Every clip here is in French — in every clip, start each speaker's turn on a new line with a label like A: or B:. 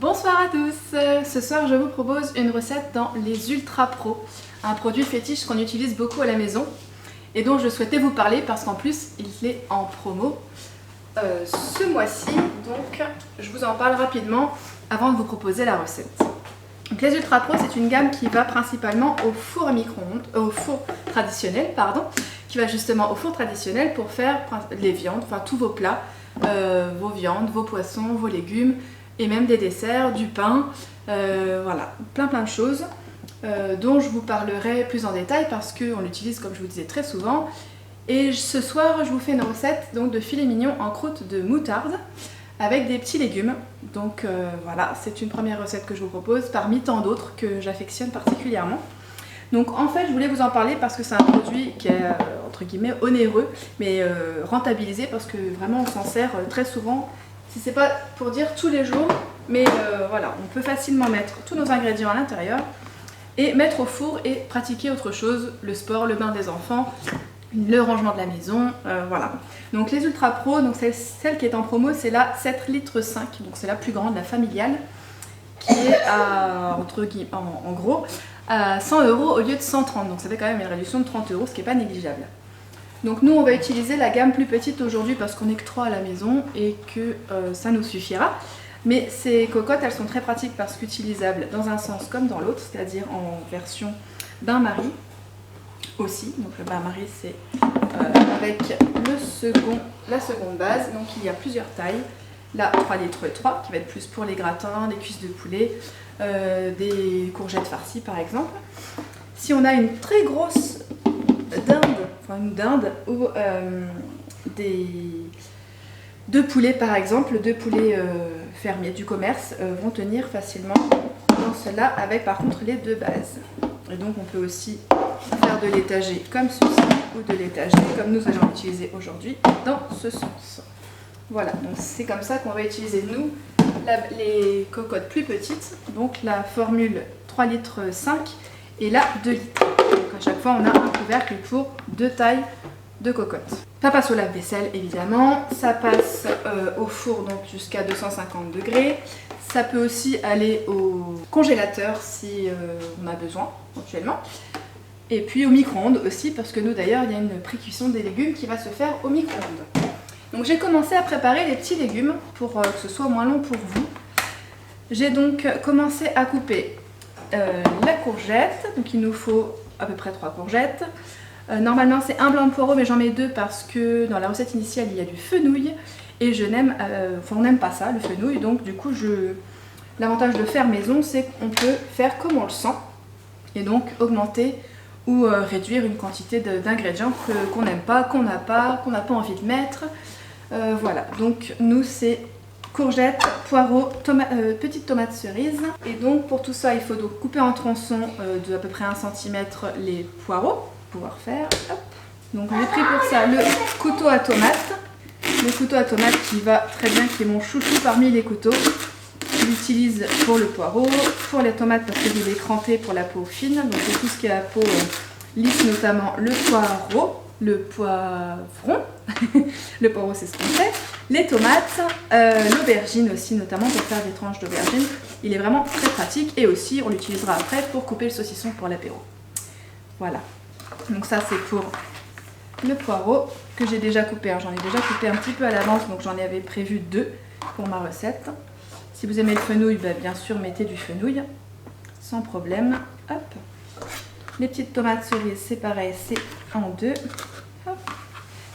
A: Bonsoir à tous. Ce soir je vous propose une recette dans les Ultra Pro, un produit fétiche qu'on utilise beaucoup à la maison et dont je souhaitais vous parler parce qu'en plus il est en promo ce mois-ci, donc je vous en parle rapidement avant de vous proposer la recette. Donc les Ultra Pro, c'est une gamme qui va principalement au four à micro-ondes, au four traditionnel, qui va justement au four traditionnel pour faire les viandes, enfin tous vos plats, vos viandes, vos poissons, vos légumes et même des desserts, du pain, voilà, plein de choses dont je vous parlerai plus en détail parce qu'on l'utilise comme je vous disais très souvent. Et ce soir je vous fais une recette donc, de filet mignon en croûte de moutarde avec des petits légumes. Donc voilà, c'est une première recette que je vous propose parmi tant d'autres que j'affectionne particulièrement. Donc en fait je voulais vous en parler parce que c'est un produit qui est entre guillemets onéreux mais rentabilisé parce que vraiment on s'en sert très souvent. Si c'est pas pour dire tous les jours, mais voilà, on peut facilement mettre tous nos ingrédients à l'intérieur et mettre au four et pratiquer autre chose, le sport, le bain des enfants, le rangement de la maison, voilà. Donc les Ultra Pro, donc celle qui est en promo, c'est la 7 litres 5, donc c'est la plus grande, la familiale, qui est à, en gros, à 100 € au lieu de 130, donc ça fait quand même une réduction de 30 €, ce qui n'est pas négligeable. Donc nous on va utiliser la gamme plus petite aujourd'hui parce qu'on n'est que 3 à la maison et que ça nous suffira. Mais ces cocottes elles sont très pratiques parce qu'utilisables dans un sens comme dans l'autre, c'est-à-dire en version bain-marie aussi. Donc le bain-marie c'est avec la seconde base, donc il y a plusieurs tailles. La 3 litres 3 qui va être plus pour les gratins, les cuisses de poulet, des courgettes farcies par exemple. Si on a une très grosse dinde ou deux poulets par exemple, deux poulets fermiers du commerce vont tenir facilement dans cela avec par contre les deux bases. Et donc on peut aussi faire de l'étagé comme ceci ou de l'étagé comme nous allons l'utiliser aujourd'hui dans ce sens. Voilà, donc c'est comme ça qu'on va utiliser nous les cocottes plus petites, donc la formule 3 litres 5 et la 2 litres. Donc à chaque fois on a un couvercle pour deux tailles de cocottes. Ça passe au lave-vaisselle évidemment, ça passe au four donc jusqu'à 250 degrés. Ça peut aussi aller au congélateur si on a besoin éventuellement. Et puis au micro-ondes aussi parce que nous d'ailleurs il y a une pré-cuisson des légumes qui va se faire au micro-ondes. Donc j'ai commencé à préparer les petits légumes pour que ce soit moins long pour vous. J'ai donc commencé à couper la courgette, donc il nous faut à peu près 3 courgettes. Normalement c'est un blanc de poireau mais j'en mets 2 parce que dans la recette initiale il y a du fenouil et je n'aime, on n'aime pas ça le fenouil, donc du coup l'avantage de faire maison c'est qu'on peut faire comme on le sent et donc augmenter ou réduire une quantité d'ingrédients qu'on n'aime pas, qu'on n'a pas envie de mettre. Voilà, donc nous c'est courgettes, poireaux, petites tomates cerises. Et donc pour tout ça il faut donc couper en tronçons de à peu près 1 cm les poireaux, pour pouvoir faire. Hop. Donc j'ai pris pour ça le couteau à tomate. Le couteau à tomate qui va très bien, qui est mon chouchou parmi les couteaux. Je l'utilise pour le poireau, pour les tomates parce que je vais cranter pour la peau fine. Donc c'est tout ce qui est la peau lisse, notamment le poireau, le poivron. Le poireau c'est ce qu'on fait. Les tomates, l'aubergine aussi notamment pour faire des tranches d'aubergine. Il est vraiment très pratique et aussi on l'utilisera après pour couper le saucisson pour l'apéro. Voilà. Donc ça c'est pour le poireau que j'ai déjà coupé. J'en ai déjà coupé un petit peu à l'avance donc j'en avais prévu 2 pour ma recette. Si vous aimez le fenouil, bien sûr mettez du fenouil sans problème. Hop. Les petites tomates cerises c'est pareil, c'est en 2. Hop.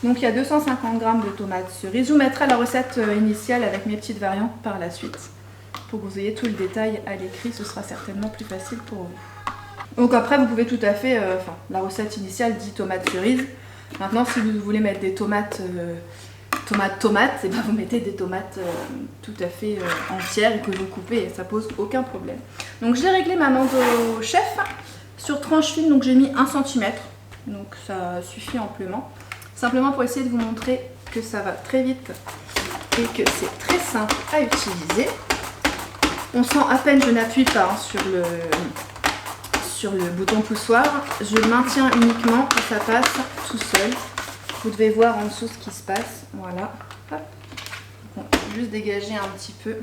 A: Donc il y a 250 g de tomates cerises. Je vous mettrai la recette initiale avec mes petites variantes par la suite. Pour que vous ayez tout le détail à l'écrit, ce sera certainement plus facile pour vous. Donc après vous pouvez tout à fait, la recette initiale dit tomates cerises. Maintenant si vous voulez mettre des tomates, et vous mettez des tomates tout à fait entières et que vous coupez et ça pose aucun problème. Donc j'ai réglé ma mangue au chef sur tranche fine, donc j'ai mis 1 cm. Donc ça suffit amplement. Simplement pour essayer de vous montrer que ça va très vite et que c'est très simple à utiliser. On sent à peine je n'appuie pas sur le bouton poussoir. Je le maintiens uniquement et ça passe tout seul. Vous devez voir en dessous ce qui se passe. Voilà. Hop. Bon, juste dégager un petit peu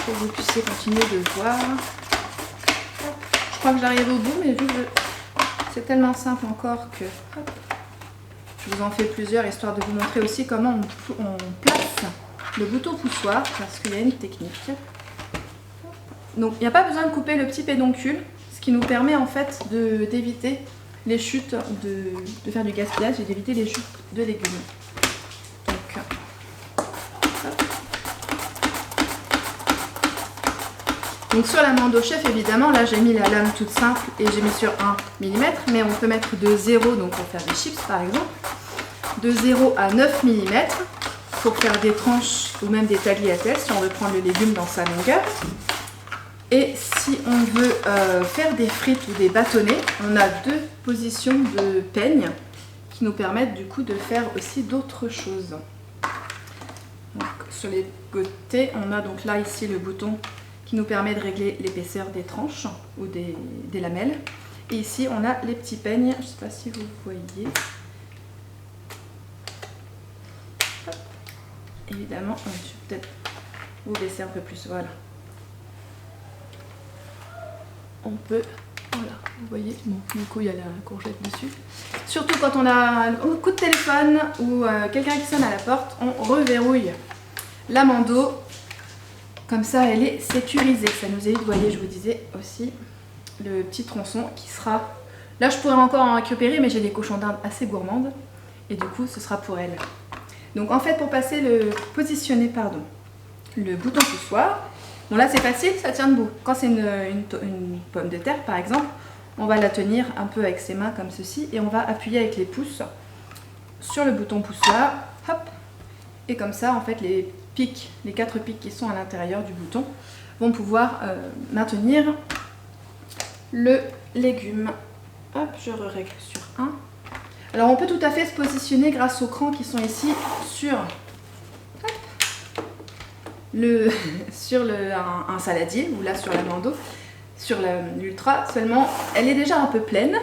A: pour que vous puissiez continuer de voir. Je crois que j'arrive au bout, mais vu que c'est tellement simple encore que hop, je vous en fais plusieurs, histoire de vous montrer aussi comment on place le bouton poussoir, parce qu'il y a une technique. Donc il n'y a pas besoin de couper le petit pédoncule, ce qui nous permet en fait d'éviter les chutes, de faire du gaspillage et d'éviter les chutes de légumes. Donc sur la mando chef, évidemment, là j'ai mis la lame toute simple et j'ai mis sur 1 mm, mais on peut mettre de 0, donc pour faire des chips par exemple, de 0 à 9 mm pour faire des tranches ou même des tagliatelles si on veut prendre le légume dans sa longueur. Et si on veut faire des frites ou des bâtonnets, on a deux positions de peigne qui nous permettent du coup de faire aussi d'autres choses. Donc, sur les côtés, on a donc là ici le bouton qui nous permet de régler l'épaisseur des tranches ou des lamelles. Et ici on a les petits peignes, je ne sais pas si vous voyez. Hop. Évidemment, je vais peut-être vous baisser un peu plus, voilà. On peut, voilà, vous voyez, bon, du coup il y a la courgette dessus. Surtout quand on a un coup de téléphone ou quelqu'un qui sonne à la porte, on reverrouille la mando. Comme ça elle est sécurisée. Ça nous évite, vous voyez, je vous disais aussi, le petit tronçon qui sera... Là je pourrais encore en récupérer, mais j'ai des cochons d'Inde assez gourmandes. Et du coup ce sera pour elle. Donc en fait pour positionner le bouton poussoir, bon là c'est facile, ça tient debout. Quand c'est une pomme de terre par exemple, on va la tenir un peu avec ses mains comme ceci et on va appuyer avec les pouces sur le bouton poussoir, hop, et comme ça en fait les 4 pics qui sont à l'intérieur du bouton vont pouvoir maintenir le légume. Hop, je règle sur 1. Alors on peut tout à fait se positionner grâce aux crans qui sont ici sur un saladier ou là sur la mando, sur l'ultra, seulement elle est déjà un peu pleine.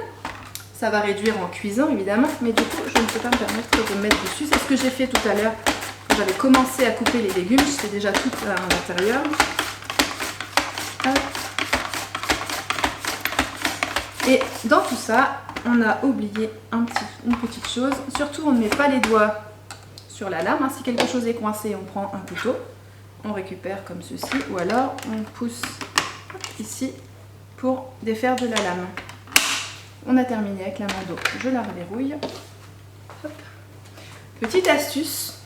A: Ça va réduire en cuisant évidemment, mais du coup je ne peux pas me permettre de me mettre dessus. C'est ce que j'ai fait tout à l'heure quand j'avais commencé à couper les légumes, j'étais déjà toute à l'intérieur. Et dans tout ça, on a oublié une petite chose, surtout on ne met pas les doigts sur la lame, hein. Si quelque chose est coincé, on prend un couteau, on récupère comme ceci, ou alors on pousse ici pour défaire de la lame. On a terminé avec la mando, je la reverrouille. Hop. Petite astuce,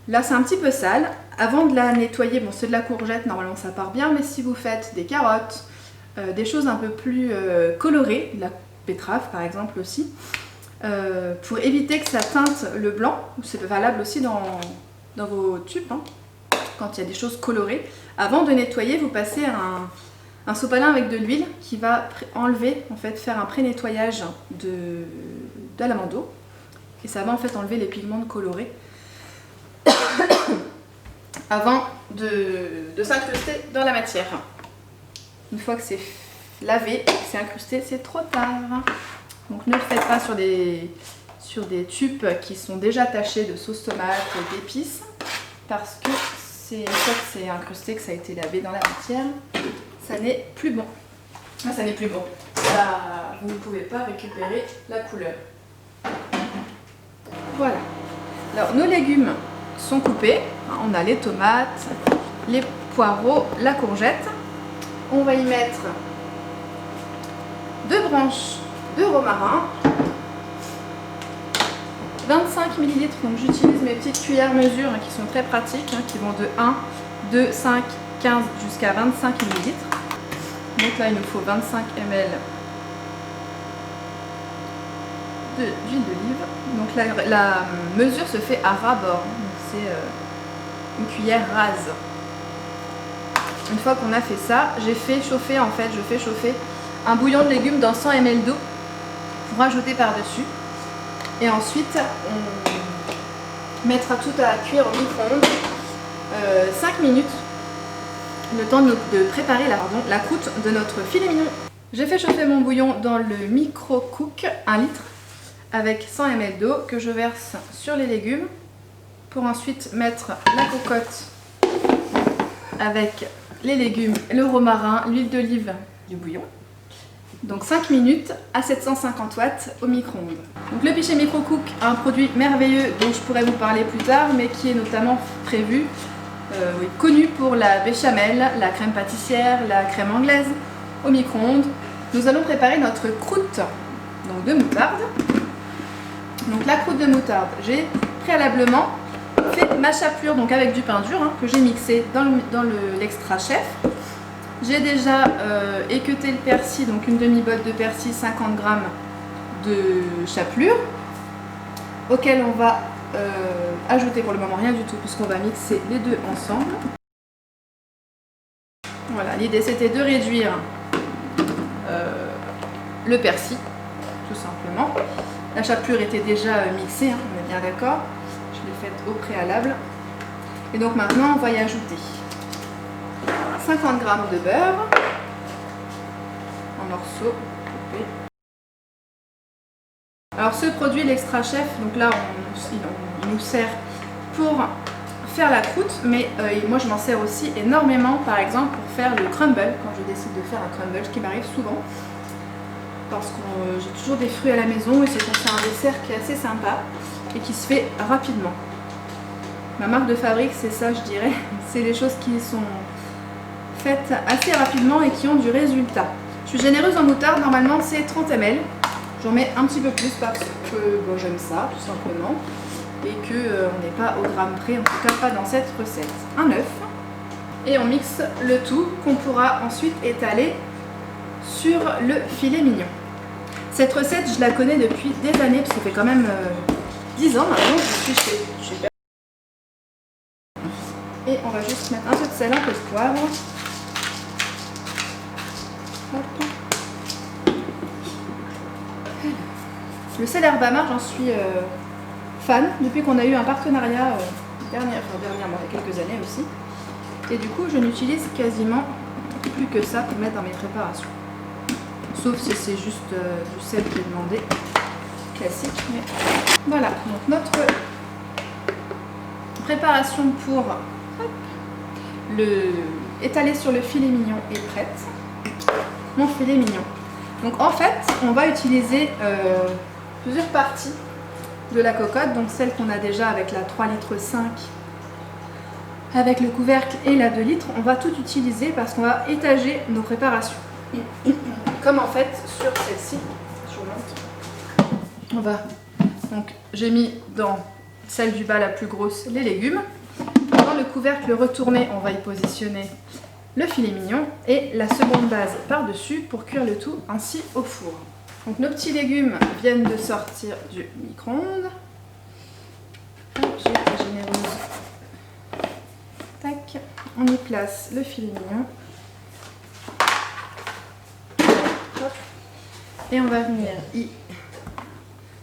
A: là c'est un petit peu sale, avant de la nettoyer, bon c'est de la courgette, normalement ça part bien, mais si vous faites des carottes, des choses un peu plus colorées, de la betterave par exemple aussi, pour éviter que ça teinte le blanc, c'est valable aussi dans vos tubes, hein, quand il y a des choses colorées. Avant de nettoyer, vous passez un sopalin avec de l'huile qui va enlever, en fait, faire un pré-nettoyage de la mando. Et ça va en fait enlever les pigments colorés avant de s'incruster dans la matière. Une fois que c'est lavé, que c'est incrusté, c'est trop tard. Donc ne le faites pas sur des tubes qui sont déjà tachés de sauce tomate, d'épices, parce que une fois que c'est incrusté, que ça a été lavé dans la matière, ça n'est plus bon. Ah, ça n'est plus bon. Là, vous ne pouvez pas récupérer la couleur. Voilà. Alors nos légumes sont coupés. On a les tomates, les poireaux, la courgette. On va y mettre 2 branches de romarin, 25 ml, donc j'utilise mes petites cuillères mesure qui sont très pratiques, qui vont de 1, 2, 5, 15 jusqu'à 25 ml. Donc là il nous faut 25 ml d'huile d'olive. Donc la mesure se fait à ras-bord, c'est une cuillère rase. Une fois qu'on a fait ça, je fais chauffer un bouillon de légumes dans 100 ml d'eau pour rajouter par-dessus. Et ensuite, on mettra tout à cuire au micro-ondes 5 minutes, le temps de préparer la croûte de notre filet mignon. J'ai fait chauffer mon bouillon dans le micro-cook 1 litre avec 100 ml d'eau que je verse sur les légumes pour ensuite mettre la cocotte avec les légumes, le romarin, l'huile d'olive, du bouillon. Donc 5 minutes à 750 watts au micro-ondes. Donc le Pichet Micro-Cook, un produit merveilleux dont je pourrais vous parler plus tard, mais qui est notamment connu pour la béchamel, la crème pâtissière, la crème anglaise au micro-ondes. Nous allons préparer notre croûte donc de moutarde. Donc la croûte de moutarde, j'ai préalablement fait ma chapelure donc avec du pain dur que j'ai mixé dans l'extra chef. J'ai déjà équeuté le persil, donc une demi-botte de persil, 50 g de chapelure, auquel on va ajouter pour le moment rien du tout puisqu'on va mixer les deux ensemble. Voilà, l'idée c'était de réduire le persil, tout simplement. La chapelure était déjà mixée, on est bien d'accord. Je l'ai faite au préalable. Et donc maintenant on va y ajouter 50 g de beurre en morceaux coupés. Alors ce produit, l'extra chef, donc là il nous sert pour faire la croûte, mais moi je m'en sers aussi énormément par exemple pour faire le crumble, quand je décide de faire un crumble, ce qui m'arrive souvent. Parce que j'ai toujours des fruits à la maison et c'est un dessert qui est assez sympa et qui se fait rapidement. Ma marque de fabrique, c'est ça, je dirais. C'est les choses qui sont faites assez rapidement et qui ont du résultat. Je suis généreuse en moutarde, normalement c'est 30 ml. J'en mets un petit peu plus parce que j'aime ça, tout simplement. Et qu'on n'est pas au gramme près, en tout cas pas dans cette recette. Un œuf. Et on mixe le tout qu'on pourra ensuite étaler sur le filet mignon. Cette recette, je la connais depuis des années, parce que ça fait quand même 10 ans maintenant que je suis chez Père. Et on va juste mettre un peu de sel, un peu de poivre. Hop. Le sel herbe amarre, j'en suis fan depuis qu'on a eu un partenariat dernièrement, il y a quelques années aussi. Et du coup, je n'utilise quasiment plus que ça pour mettre dans mes préparations. Sauf si c'est juste du sel qui est demandé, classique. Mais voilà, donc notre préparation pour étaler sur le filet mignon est prête. Mon filet mignon. Donc en fait, on va utiliser plusieurs parties de la cocotte, donc celle qu'on a déjà avec la 3,5 litres avec le couvercle et la 2 litres. On va tout utiliser parce qu'on va étager nos préparations. Comme en fait sur celle-ci, on va donc j'ai mis dans celle du bas la plus grosse les légumes. Dans le couvercle retourné, on va y positionner le filet mignon et la seconde base par-dessus pour cuire le tout ainsi au four. Donc nos petits légumes viennent de sortir du micro-ondes. J'ai été généreuse. Tac, on y place le filet mignon. Et on va venir y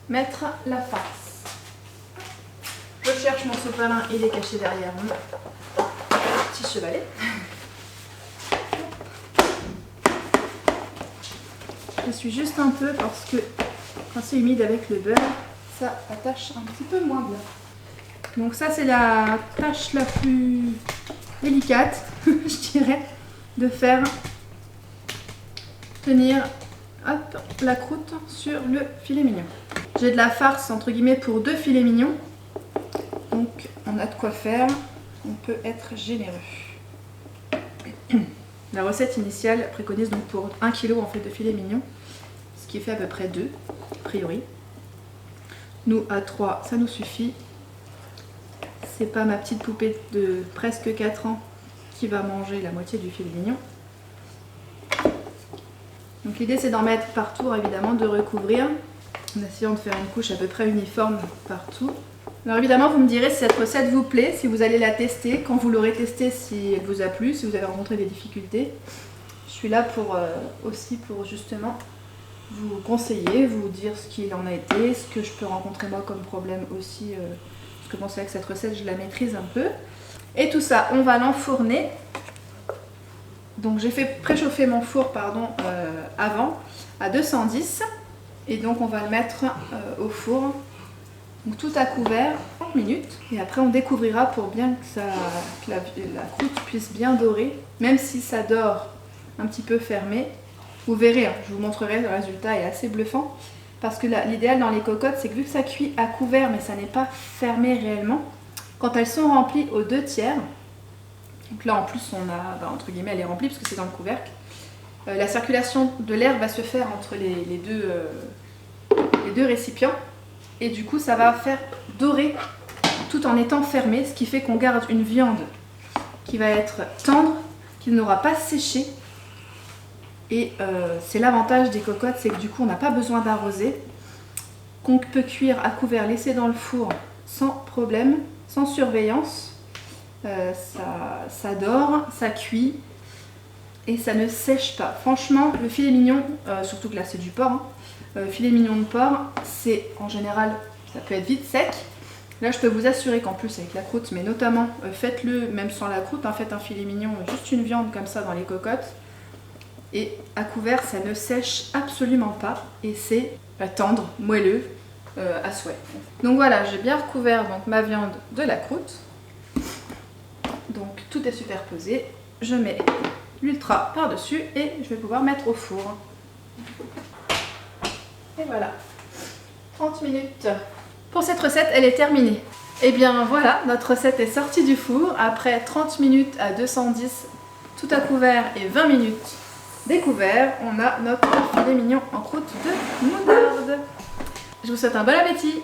A: mettre la farce. Je cherche mon sopalin, il est caché derrière mon petit chevalet. Je suis juste un peu parce que quand c'est humide avec le beurre, ça attache un petit peu moins bien. Donc ça c'est la tâche la plus délicate, je dirais, de faire tenir hop, la croûte sur le filet mignon. J'ai de la farce entre guillemets pour 2 filets mignons. Donc on a de quoi faire, on peut être généreux. La recette initiale préconise donc pour 1 kg en fait de filets mignons, ce qui fait à peu près 2 a priori. Nous à 3 ça nous suffit. C'est pas ma petite poupée de presque 4 ans qui va manger la moitié du filet mignon. Donc l'idée c'est d'en mettre partout évidemment, de recouvrir en essayant de faire une couche à peu près uniforme partout. Alors évidemment vous me direz si cette recette vous plaît, si vous allez la tester, quand vous l'aurez testée, si elle vous a plu, si vous avez rencontré des difficultés. Je suis là pour aussi pour justement vous conseiller, vous dire ce qu'il en a été, ce que je peux rencontrer moi comme problème aussi, parce que bon c'est vrai que cette recette je la maîtrise un peu. Et tout ça on va l'enfourner. Donc j'ai fait préchauffer mon four avant à 210 et donc on va le mettre au four Donc tout à couvert 30 minutes. Et après on découvrira pour bien que la croûte puisse bien dorer. Même si ça dort un petit peu fermé. Vous verrez, hein, je vous montrerai, le résultat est assez bluffant. Parce que l'idéal dans les cocottes, c'est que vu que ça cuit à couvert, mais ça n'est pas fermé réellement, quand elles sont remplies aux 2/3, donc là en plus on a, entre guillemets, elle est remplie parce que c'est dans le couvercle, la circulation de l'air va se faire entre les deux récipients. Et du coup ça va faire dorer tout en étant fermé, ce qui fait qu'on garde une viande qui va être tendre, qui n'aura pas séché. Et c'est l'avantage des cocottes, c'est que du coup on n'a pas besoin d'arroser, qu'on peut cuire à couvert, laisser dans le four sans problème, sans surveillance. Ça dort, ça cuit et ça ne sèche pas. Franchement, le filet mignon, surtout que là c'est du porc, hein, filet mignon de porc, c'est en général, ça peut être vite sec. Là je peux vous assurer qu'en plus avec la croûte, mais notamment faites-le même sans la croûte, hein, faites un filet mignon, juste une viande comme ça dans les cocottes. Et à couvert, ça ne sèche absolument pas et c'est tendre, moelleux à souhait. Donc voilà, j'ai bien recouvert donc, ma viande de la croûte. Donc tout est superposé. Je mets l'ultra par-dessus et je vais pouvoir mettre au four. Et voilà, 30 minutes. Pour cette recette, elle est terminée. Et bien voilà, notre recette est sortie du four après 30 minutes à 210 tout à couvert et 20 minutes découvert. On a notre filet mignon en croûte de moutarde. Je vous souhaite un bon appétit.